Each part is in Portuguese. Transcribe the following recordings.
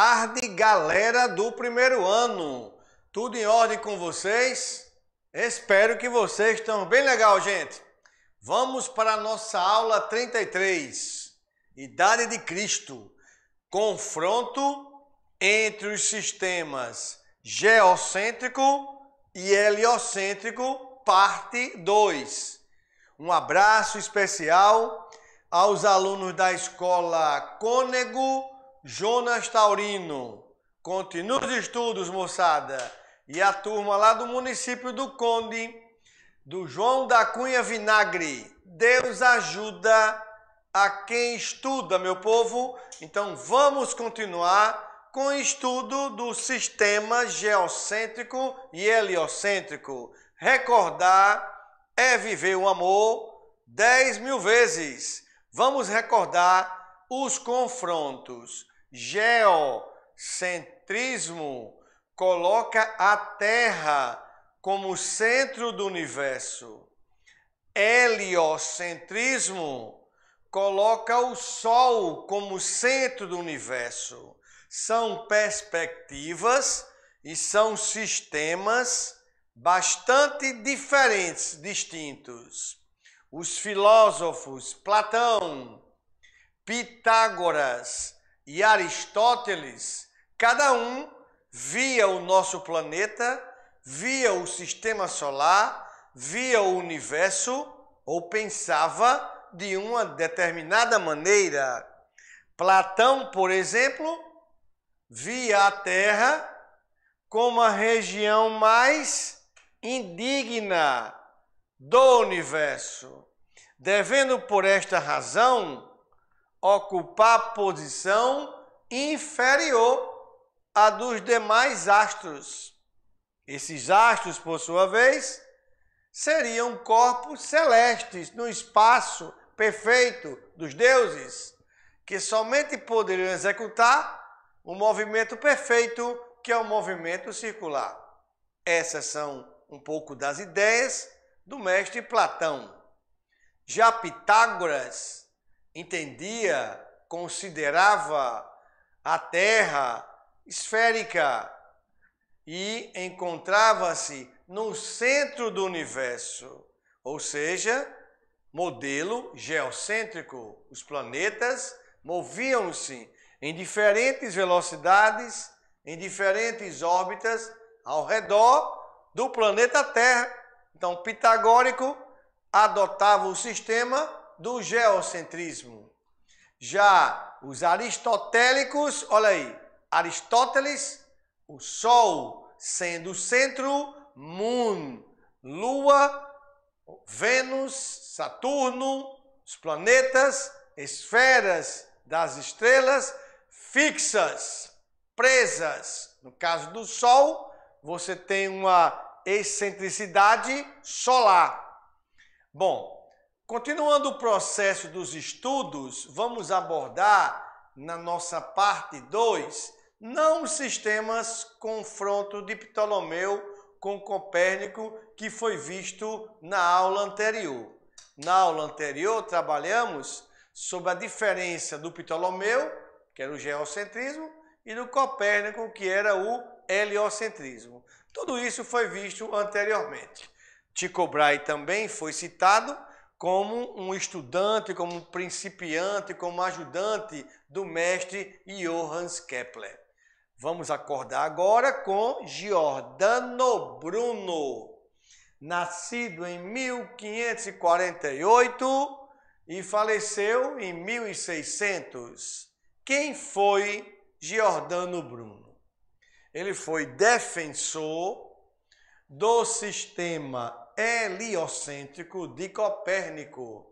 tarde, galera do primeiro ano. Tudo em ordem com vocês? Espero que vocês estão bem legal, gente. Vamos para a nossa aula 33, Idade de Cristo. Confronto entre os sistemas geocêntrico e heliocêntrico, parte 2. Um abraço especial aos alunos da escola Cônego Jonas Taurino. Continue os estudos, moçada. E a turma lá do município do Conde, do João da Cunha Vinagre. Deus ajuda a quem estuda, meu povo. Então vamos continuar com o estudo do sistema geocêntrico e heliocêntrico. Recordar é viver o amor 10.000 vezes. Vamos recordar os confrontos. Geocentrismo coloca a Terra como centro do universo. Heliocentrismo coloca o Sol como centro do universo. São perspectivas e são sistemas bastante diferentes, distintos. Os filósofos Platão, Pitágoras e Aristóteles, cada um via o nosso planeta, via o sistema solar, via o universo ou pensava de uma determinada maneira. Platão, por exemplo, via a Terra como a região mais indigna do universo, devendo por esta razão ocupar posição inferior à dos demais astros. Esses astros, por sua vez, seriam corpos celestes no espaço perfeito dos deuses, que somente poderiam executar o movimento perfeito, que é o movimento circular. Essas são um pouco das ideias do mestre Platão. Já Pitágoras entendia, considerava a Terra esférica e encontrava-se no centro do universo, ou seja, modelo geocêntrico. Os planetas moviam-se em diferentes velocidades, em diferentes órbitas ao redor do planeta Terra. Então, pitagórico adotava o sistema do geocentrismo. Já os aristotélicos, olha aí, Aristóteles, o Sol sendo o centro, Moon, Lua, Vênus, Saturno, os planetas, esferas das estrelas fixas, presas. No caso do Sol, você tem uma excentricidade solar. Bom, continuando o processo dos estudos, vamos abordar na nossa parte 2, não os sistemas confronto de Ptolomeu com Copérnico, que foi visto na aula anterior. Na aula anterior, trabalhamos sobre a diferença do Ptolomeu, que era o geocentrismo, e do Copérnico, que era o heliocentrismo. Tudo isso foi visto anteriormente. Tycho Brahe também foi citado como um estudante, como um principiante, como ajudante do mestre Johannes Kepler. Vamos acordar agora com Giordano Bruno, nascido em 1548 e faleceu em 1600. Quem foi Giordano Bruno? Ele foi defensor do sistema heliocêntrico de Copérnico.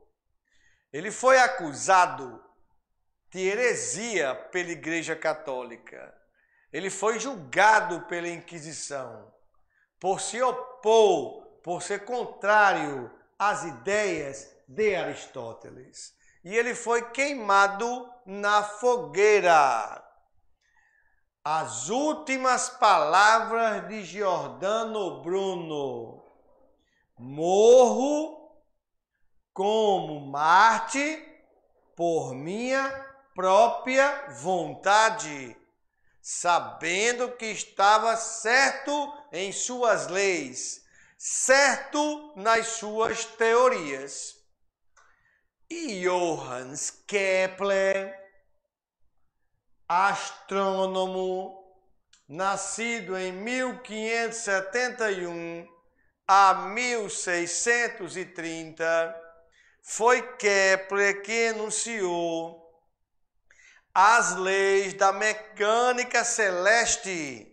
Ele foi acusado de heresia pela Igreja Católica. Ele foi julgado pela Inquisição por se opor, por ser contrário às ideias de Aristóteles. E ele foi queimado na fogueira. As últimas palavras de Giordano Bruno: morro como Marte por minha própria vontade, sabendo que estava certo em suas leis, certo nas suas teorias. E Johannes Kepler, astrônomo, nascido em 1571 a 1630, foi Kepler que enunciou as leis da mecânica celeste,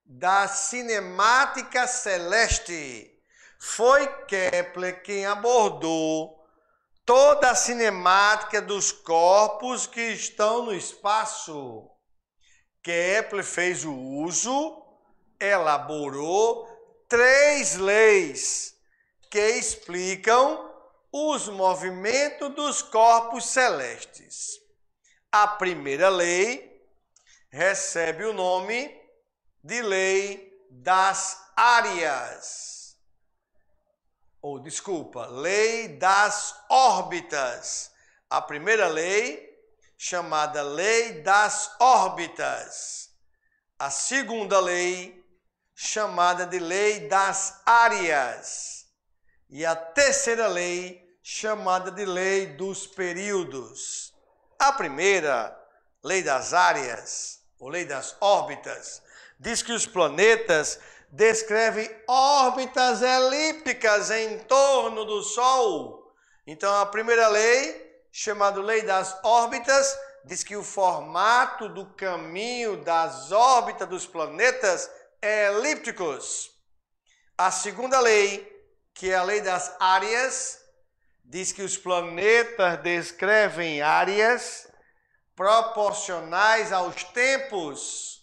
da cinemática celeste. Foi Kepler quem abordou toda a cinemática dos corpos que estão no espaço. Kepler fez o uso, elaborou 3 leis que explicam os movimentos dos corpos celestes. A primeira lei recebe o nome de lei das áreas. Lei das órbitas. A primeira lei, chamada lei das órbitas. A segunda lei, chamada de lei das áreas. E a terceira lei, chamada de lei dos períodos. A primeira, lei das áreas, ou lei das órbitas, diz que os planetas descrevem órbitas elípticas em torno do Sol. Então, a primeira lei, chamada lei das órbitas, diz que o formato do caminho das órbitas dos planetas é elípticos. A segunda lei, que é a lei das áreas, diz que os planetas descrevem áreas proporcionais aos tempos.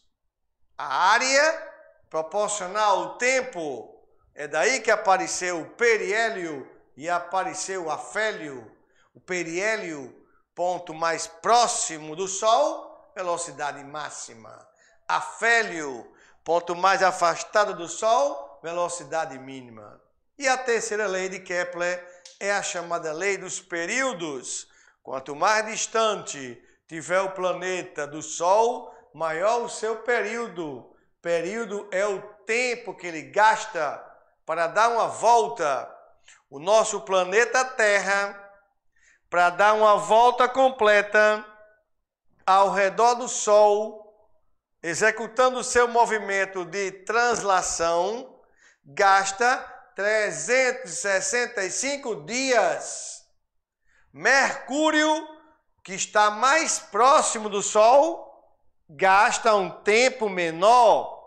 A área proporcional ao tempo, é daí que apareceu o periélio e apareceu o afélio. O periélio, ponto mais próximo do Sol, velocidade máxima. Afélio, ponto mais afastado do Sol, velocidade mínima. E a terceira lei de Kepler é a chamada lei dos períodos. Quanto mais distante tiver o planeta do Sol, maior o seu período. Período é o tempo que ele gasta para dar uma volta. O nosso planeta Terra, para dar uma volta completa ao redor do Sol, executando o seu movimento de translação, gasta 365 dias. Mercúrio, que está mais próximo do Sol, gasta um tempo menor.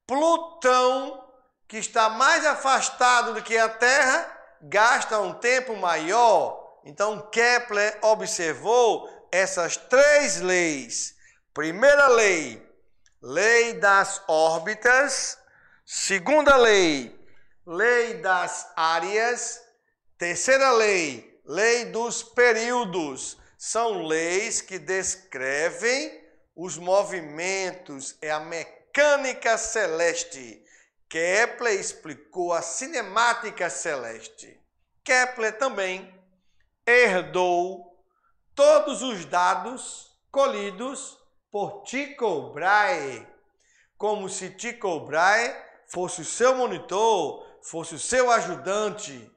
Plutão, que está mais afastado do que a Terra, gasta um tempo maior. Então, Kepler observou essas 3 leis. Primeira lei, lei das órbitas. Segunda lei, lei das áreas. Terceira lei, lei dos períodos. São leis que descrevem os movimentos, é a mecânica celeste. Kepler explicou a cinemática celeste. Kepler também herdou todos os dados colhidos por Tycho Brahe, como se Tycho Brahe fosse o seu monitor, fosse o seu ajudante.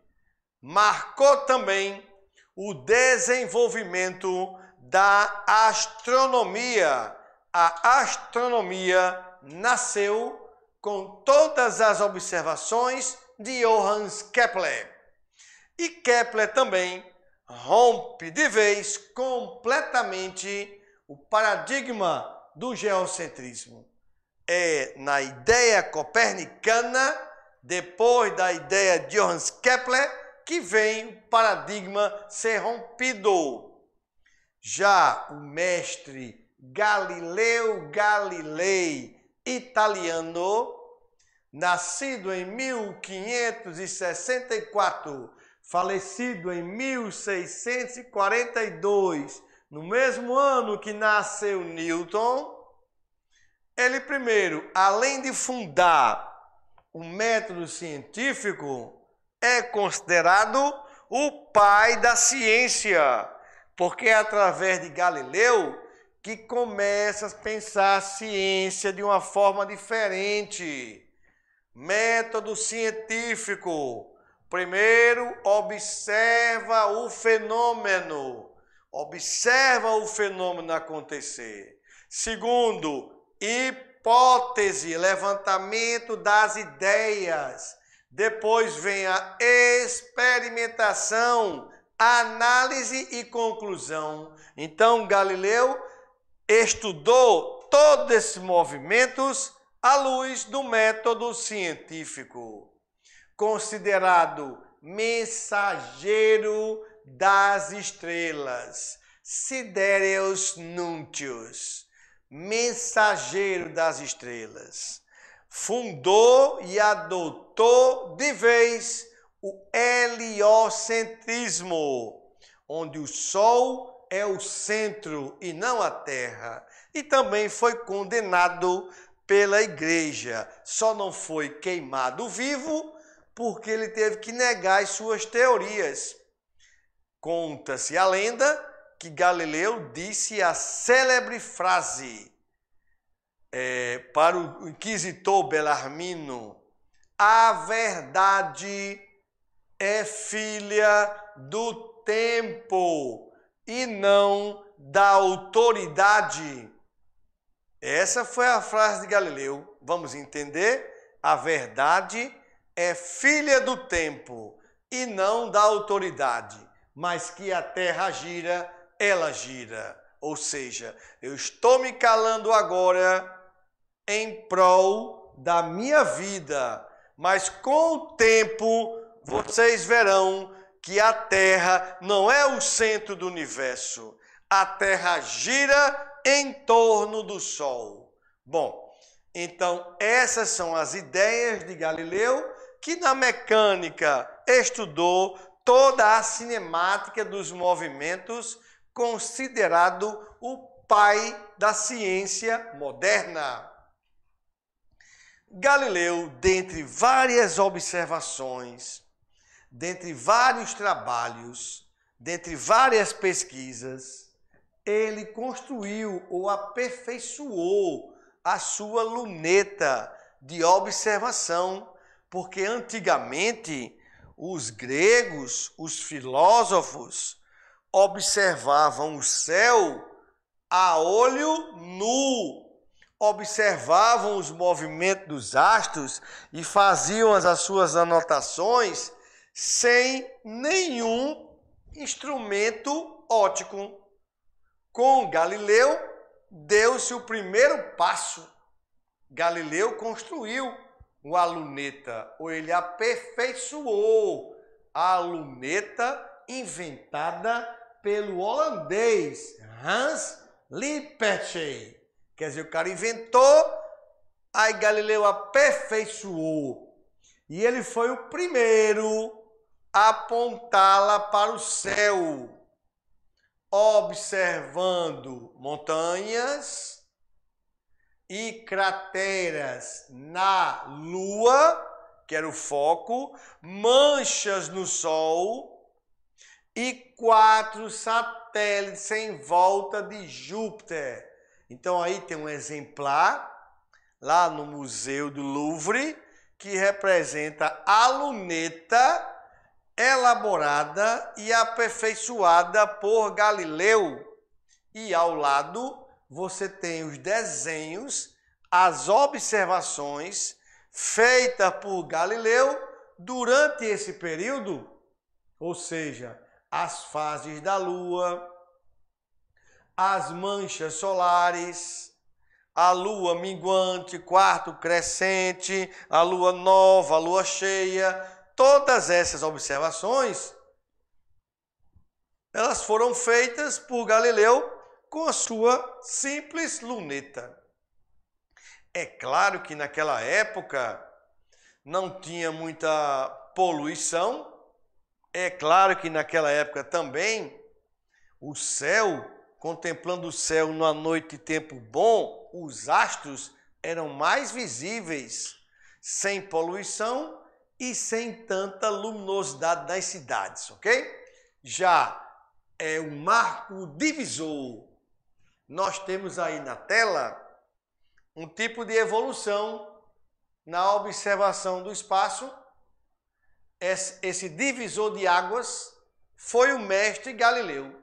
Marcou também o desenvolvimento da astronomia. A astronomia nasceu com todas as observações de Johannes Kepler. E Kepler também rompe de vez completamente o paradigma do geocentrismo. É na ideia copernicana, depois da ideia de Johannes Kepler, que vem o paradigma ser rompido. Já o mestre Galileu Galilei, italiano, nascido em 1564, falecido em 1642, no mesmo ano que nasceu Newton, ele primeiro, além de fundar o método científico, é considerado o pai da ciência, porque é através de Galileu que começa a pensar a ciência de uma forma diferente. Método científico. Primeiro, observa o fenômeno. Observa o fenômeno acontecer. Segundo, hipótese, levantamento das ideias. Depois vem a experimentação, análise e conclusão. Então, Galileu estudou todos esses movimentos à luz do método científico. Considerado mensageiro das estrelas, Sidereus Nuntius, mensageiro das estrelas, fundou e adotou de vez o heliocentrismo, onde o Sol é o centro e não a Terra, e também foi condenado pela Igreja. Só não foi queimado vivo porque ele teve que negar as suas teorias. Conta-se a lenda que Galileu disse a célebre frase para o inquisitor Belarmino: a verdade é filha do tempo e não da autoridade. Essa foi a frase de Galileu. Vamos entender? A verdade é filha do tempo e não da autoridade, mas que a Terra gira, ela gira. Ou seja, eu estou me calando agora em prol da minha vida, mas com o tempo vocês verão que a Terra não é o centro do universo. A Terra gira em torno do Sol. Bom, então essas são as ideias de Galileu, que na mecânica estudou toda a cinemática dos movimentos, considerado o pai da ciência moderna. Galileu, dentre várias observações, dentre vários trabalhos, dentre várias pesquisas, ele construiu ou aperfeiçoou a sua luneta de observação, porque antigamente os gregos, os filósofos, observavam o céu a olho nu, observavam os movimentos dos astros e faziam as suas anotações sem nenhum instrumento óptico. Com Galileu, deu-se o primeiro passo. Galileu construiu a luneta, ou ele aperfeiçoou a luneta inventada pelo holandês Hans Lippershey. Quer dizer, o cara inventou, aí Galileu aperfeiçoou. E ele foi o primeiro a apontá-la para o céu, observando montanhas e crateras na Lua, que era o foco, manchas no Sol e 4 satélites em volta de Júpiter. Então aí tem um exemplar lá no Museu do Louvre que representa a luneta elaborada e aperfeiçoada por Galileu. E ao lado você tem os desenhos, as observações feitas por Galileu durante esse período, ou seja, as fases da Lua, as manchas solares, a Lua minguante, quarto crescente, a Lua nova, a Lua cheia. Todas essas observações, elas foram feitas por Galileu com a sua simples luneta. É claro que naquela época não tinha muita poluição. É claro que naquela época também o céu, contemplando o céu numa noite de tempo bom, os astros eram mais visíveis, sem poluição e sem tanta luminosidade das cidades, ok? Já é um marco divisor nós temos aí na tela um tipo de evolução na observação do espaço. Esse divisor de águas foi o mestre Galileu.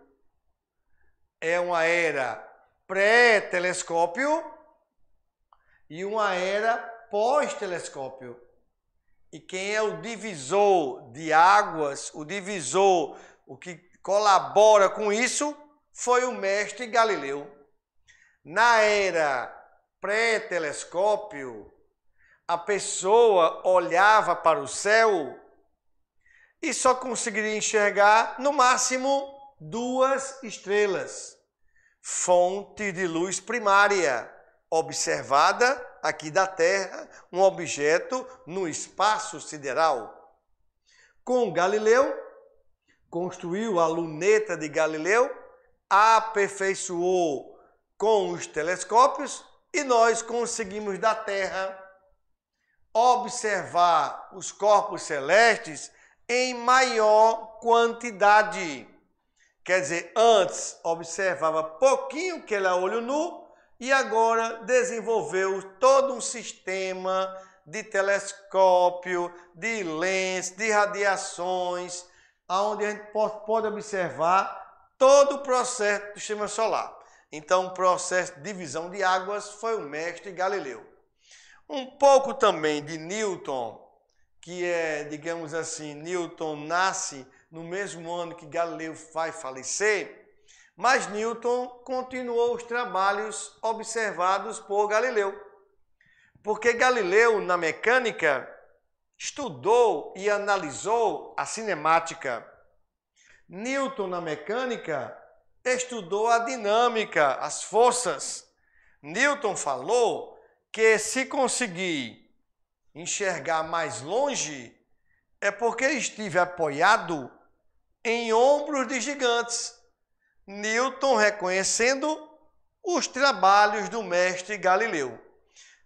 É uma era pré-telescópio e uma era pós-telescópio. E quem é o divisor de águas, o divisor, o que colabora com isso, foi o mestre Galileu. Na era pré-telescópio, a pessoa olhava para o céu e só conseguiria enxergar, no máximo, 2 estrelas, fonte de luz primária, observada aqui da Terra, um objeto no espaço sideral. Com Galileu, construiu a luneta de Galileu, aperfeiçoou com os telescópios e nós conseguimos da Terra observar os corpos celestes em maior quantidade. Quer dizer, antes observava pouquinho, que era olho nu, e agora desenvolveu todo um sistema de telescópio, de lentes, de radiações, onde a gente pode observar todo o processo do sistema solar. Então, o processo de divisão de águas foi o mestre Galileu. Um pouco também de Newton, que é, digamos assim, Newton nasce no mesmo ano que Galileu vai falecer, mas Newton continuou os trabalhos observados por Galileu. Porque Galileu, na mecânica, estudou e analisou a cinemática. Newton, na mecânica, estudou a dinâmica, as forças. Newton falou que se conseguir enxergar mais longe, é porque estive apoiado em ombros de gigantes. Newton reconhecendo os trabalhos do mestre Galileu.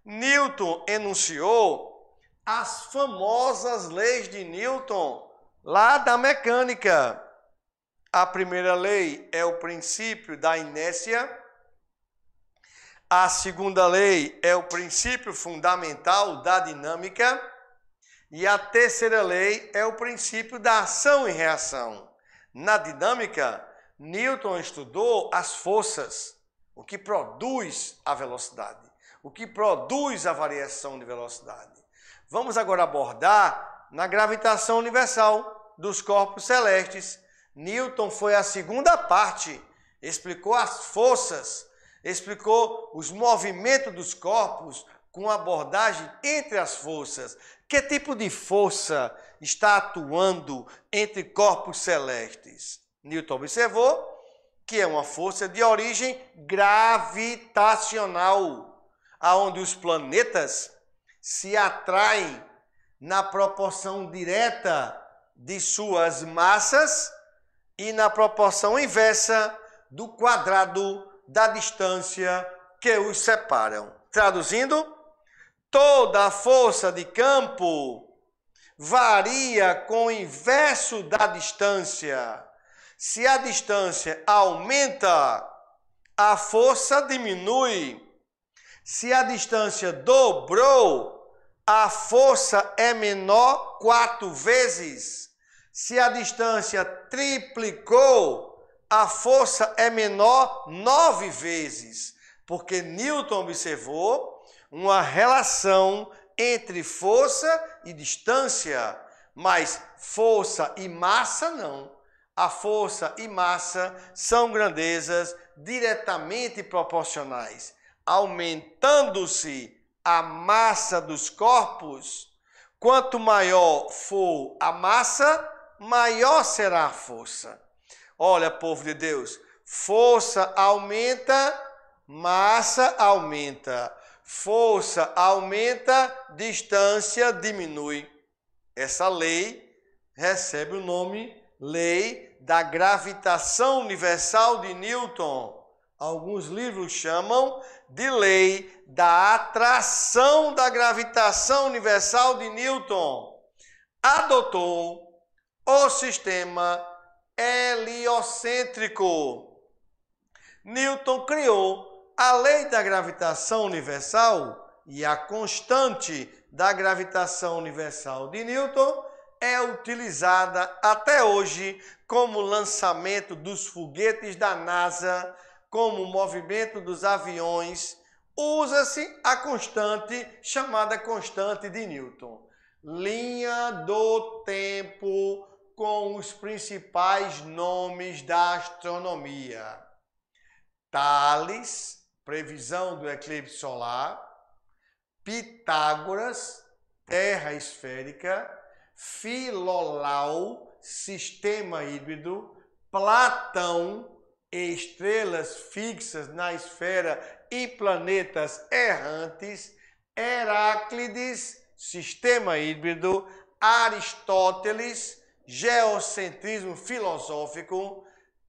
Newton enunciou as famosas leis de Newton, lá da mecânica. A primeira lei é o princípio da inércia. A segunda lei é o princípio fundamental da dinâmica. E a terceira lei é o princípio da ação e reação. Na dinâmica, Newton estudou as forças, o que produz a velocidade, o que produz a variação de velocidade. Vamos agora abordar na gravitação universal dos corpos celestes. Newton foi a segunda parte, explicou as forças, explicou os movimentos dos corpos com abordagem entre as forças. Que tipo de força está atuando entre corpos celestes? Newton observou que é uma força de origem gravitacional, aonde os planetas se atraem na proporção direta de suas massas e na proporção inversa do quadrado da distância que os separam. Traduzindo, toda a força de campo varia com o inverso da distância. Se a distância aumenta, a força diminui. Se a distância dobrou, a força é menor 4 vezes. Se a distância triplicou, a força é menor 9 vezes. Porque Newton observou uma relação entre força e distância, mas força e massa não. A força e massa são grandezas diretamente proporcionais. Aumentando-se a massa dos corpos, quanto maior for a massa, maior será a força. Olha, povo de Deus, força aumenta, massa aumenta. Força aumenta, distância diminui. Essa lei recebe o nome Lei da Gravitação Universal de Newton. Alguns livros chamam de Lei da Atração da Gravitação Universal de Newton. Adotou o sistema heliocêntrico. Newton criou a lei da gravitação universal, e a constante da gravitação universal de Newton é utilizada até hoje como lançamento dos foguetes da NASA, como movimento dos aviões. Usa-se a constante chamada constante de Newton. Linha do tempo com os principais nomes da astronomia. Tales, previsão do eclipse solar. Pitágoras, terra esférica. Filolau, sistema híbrido. Platão, estrelas fixas na esfera e planetas errantes. Heráclides, sistema híbrido. Aristóteles, geocentrismo filosófico.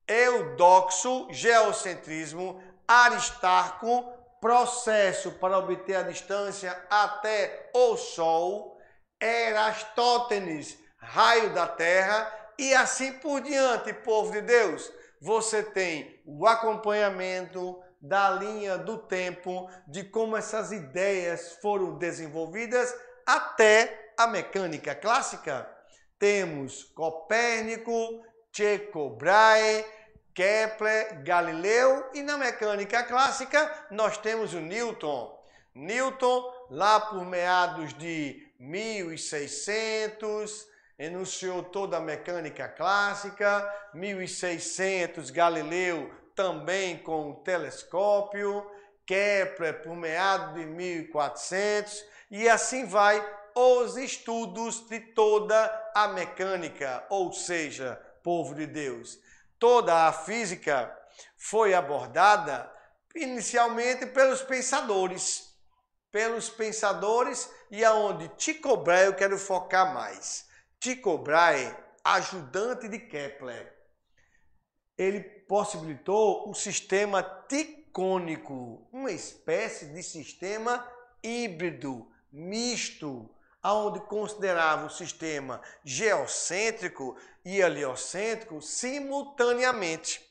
Eudoxo, geocentrismo. Aristarco, processo para obter a distância até o Sol. Erastótenes, raio da Terra, e assim por diante, povo de Deus. Você tem o acompanhamento da linha do tempo, de como essas ideias foram desenvolvidas até a mecânica clássica. Temos Copérnico, Tycho Brahe, Kepler, Galileu, e na mecânica clássica nós temos o Newton. Newton, lá por meados de 1600, enunciou toda a mecânica clássica. 1600, Galileu também com o telescópio. Kepler por meados de 1400, e assim vai os estudos de toda a mecânica, ou seja, povo de Deus. Toda a física foi abordada inicialmente pelos pensadores, e aonde Tycho Brahe eu quero focar mais. Tycho Brahe, ajudante de Kepler, ele possibilitou o sistema ticônico, uma espécie de sistema híbrido, misto, onde considerava o sistema geocêntrico e heliocêntrico simultaneamente.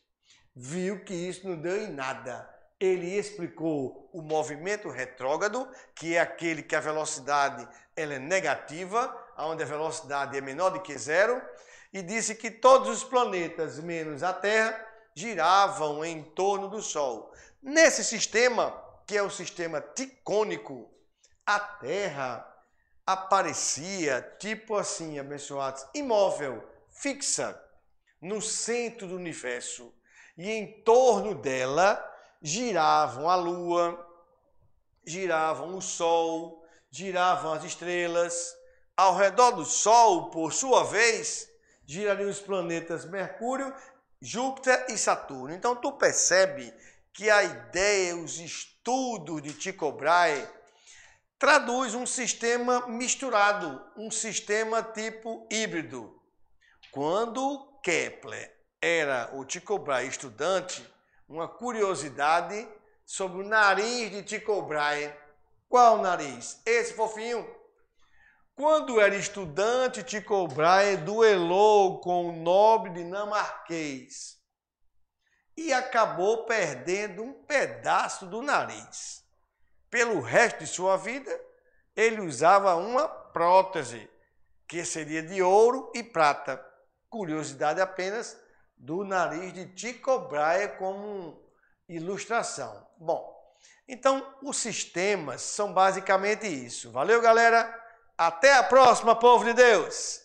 Viu que isso não deu em nada. Ele explicou o movimento retrógrado, que é aquele que a velocidade ela é negativa, onde a velocidade é menor do que zero, e disse que todos os planetas, menos a Terra, giravam em torno do Sol. Nesse sistema, que é o sistema ticônico, a Terra aparecia, tipo assim, abençoados, imóvel, fixa, no centro do universo. E em torno dela giravam a Lua, giravam o Sol, giravam as estrelas. Ao redor do Sol, por sua vez, girariam os planetas Mercúrio, Júpiter e Saturno. Então, tu percebe que a ideia, os estudos de Tycho Brahe traduz um sistema misturado, um sistema tipo híbrido. Quando Kepler era o Tycho Brahe estudante, uma curiosidade sobre o nariz de Tycho Brahe. Qual nariz? Esse fofinho. Quando era estudante, Tycho Brahe duelou com um nobre dinamarquês e acabou perdendo um pedaço do nariz. Pelo resto de sua vida, ele usava uma prótese, que seria de ouro e prata. Curiosidade apenas do nariz de Tycho Brahe como ilustração. Bom, então os sistemas são basicamente isso. Valeu, galera? Até a próxima, povo de Deus!